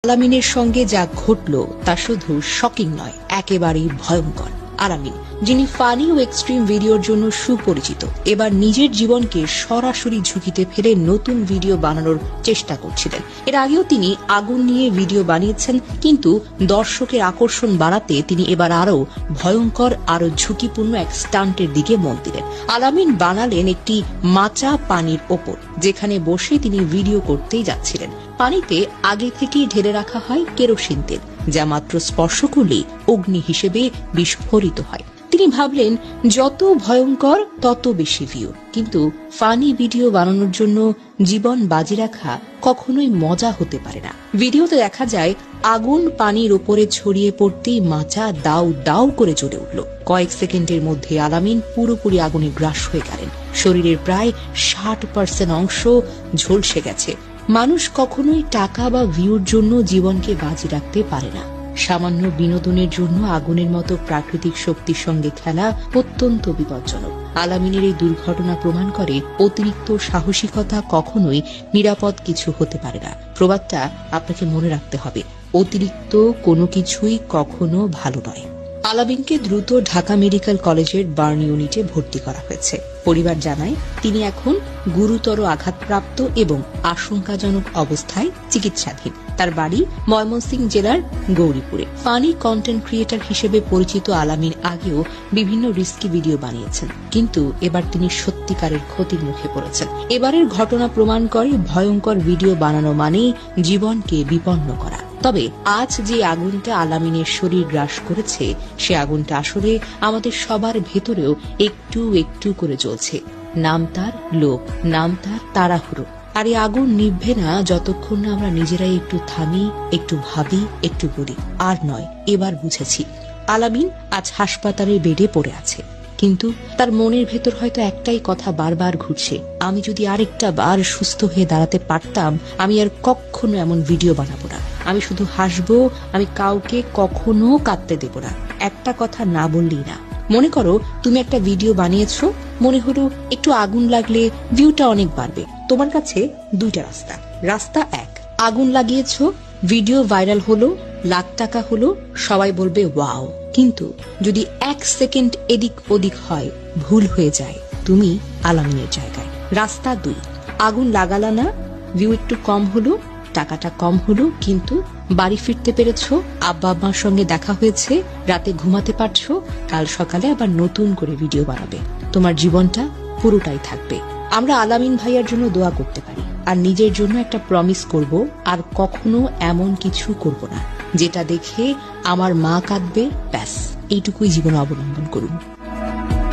আলামিনের সঙ্গে যা ঘটল তা শুধু শকিং নয়, একেবারেই ভয়ঙ্কর। আলামিন, যিনি ফানি ও এক্সট্রিম ভিডিওর জন্য সুপরিচিত, এবার নিজের জীবনকে সরাসরি ঝুঁকিতে ফেলে নতুন ভিডিও বানানোর চেষ্টা করছিলেন। এর আগেও তিনি আগুন নিয়ে ভিডিও বানিয়েছেন, কিন্তু দর্শকের আকর্ষণ বাড়াতে তিনি এবার আরও ভয়ঙ্কর, আরও ঝুঁকিপূর্ণ এক স্টান্টের দিকে মন দিলেন। আলামিন বানালেন একটি মাচা পানির ওপর, যেখানে বসে তিনি ভিডিও করতেই যাচ্ছিলেন। পানিতে আগে থেকেই ঢেলে রাখা হয় কেরোসিন তেল, যা মাত্র স্পর্শ করলেই অগ্নি হিসেবে বিস্ফোরিত হয়। তিনি ভাবলেন, যত ভয়ঙ্কর তত বেশি ভিউ। কিন্তু ফানি ভিডিও বানানোর জন্য জীবন বাজি রাখা কখনোই মজা হতে পারে না। ভিডিওতে দেখা যায় আগুন পানির ওপরে ছড়িয়ে পড়তেই মাচা দাউ দাউ করে জ্বলে উঠল। কয়েক সেকেন্ডের মধ্যে আলামিন পুরোপুরি আগুনে গ্রাস হয়ে গেলেন। শরীরের প্রায় 60% অংশ ঝলসে গেছে। মানুষ কখনোই টাকা বা ভিউর জন্য জীবনকে বাজি রাখতে পারে না। সামান্য বিনোদনের জন্য আগুনের মতো প্রাকৃতিক শক্তির সঙ্গে খেলা অত্যন্ত বিপজ্জনক। আলামিনের এই দুর্ঘটনা প্রমাণ করে অতিরিক্ত সাহসিকতা কখনোই নিরাপদ কিছু হতে পারে না। প্রবাদটা আপনাকে মনে রাখতে হবে, অতিরিক্ত কোনো কিছুই কখনো ভালো নয়। আলামিনকে দ্রুত ঢাকা মেডিকেল কলেজের বার্ন ইউনিটে ভর্তি করা হয়েছে। পরিবার জানায় তিনি এখন গুরুতর আঘাতপ্রাপ্ত এবং আশঙ্কাজনক অবস্থায় চিকিৎসাধীন। তার বাড়ি ময়মনসিংহ জেলার গৌরীপুরে। ফানি কন্টেন্ট ক্রিয়েটর হিসেবে পরিচিত আলামিন আগেও বিভিন্ন রিস্কি ভিডিও বানিয়েছেন, কিন্তু এবার তিনি সত্যিকারের ক্ষতির মুখে পড়েছেন। এবারের ঘটনা প্রমাণ করে ভয়ঙ্কর ভিডিও বানানো মানেই জীবনকে বিপন্ন করা। তবে আজ যে আগুনটা আলামিনের শরীর গ্রাস করেছে, সে আগুনটা আসলে আমাদের সবার ভেতরেও একটু একটু করে জ্বলছে। নাম তার লোভ, নাম তার তাড়াহুড়ো। আর এই আগুন নিভবে না যতক্ষণ না আমরা নিজেরাই একটু থামি, একটু ভাবি, একটু বলি। আর নয়, এবার বুঝেছি। আলামিন আজ হাসপাতালের বেডে পড়ে আছে, কিন্তু তার মনের ভেতর হয়তো একটাই কথা বারবার ঘুরছে, আমি যদি আরেকটা বার সুস্থ হয়ে দাঁড়াতে পারতাম, আমি আর কখনো এমন ভিডিও বানাবো না। আমি শুধু হাসবো, আমি কাউকে কখনো কাঁদতে দেব না। একটা কথা না বললেই না। মনে করো তুমি একটা ভিডিও বানিয়েছো, মনে হলো একটু আগুন লাগলে ভিউটা অনেক বাড়বে। তোমার কাছে দুইটা রাস্তা। রাস্তা এক, আগুন লাগিয়েছো, ভিডিও ভাইরাল হলো, লাখ টাকা হলো, সবাই বলবে ওয়াও। কিন্তু যদি 1 সেকেন্ড এদিক ওদিক হয়, ভুল হয়ে যায়, তুমি আলামিনের জায়গায়। রাস্তা 2, আগুন লাগালা না, ভিউ একটু কম হলো, টাকাটা কম হলো, কিন্তু বাড়ি ফিরতে পেরেছো, আব্বা আম্মার সঙ্গে দেখা হয়েছে, রাতে ঘুমাতে পারছো, কাল সকালে আবার নতুন করে ভিডিও বানাবে। তোমার জীবনটা পুরোটাই থাকবে। আমরা আলামিন ভাইয়ার জন্য দোয়া করতে পারি, আর নিজের জন্য একটা প্রমিস করব, আর কখনো এমন কিছু করব না যেটা দেখে আমার মা কাঁদবে। ব্যাস, এইটুকুই জীবন অবলম্বন করুন।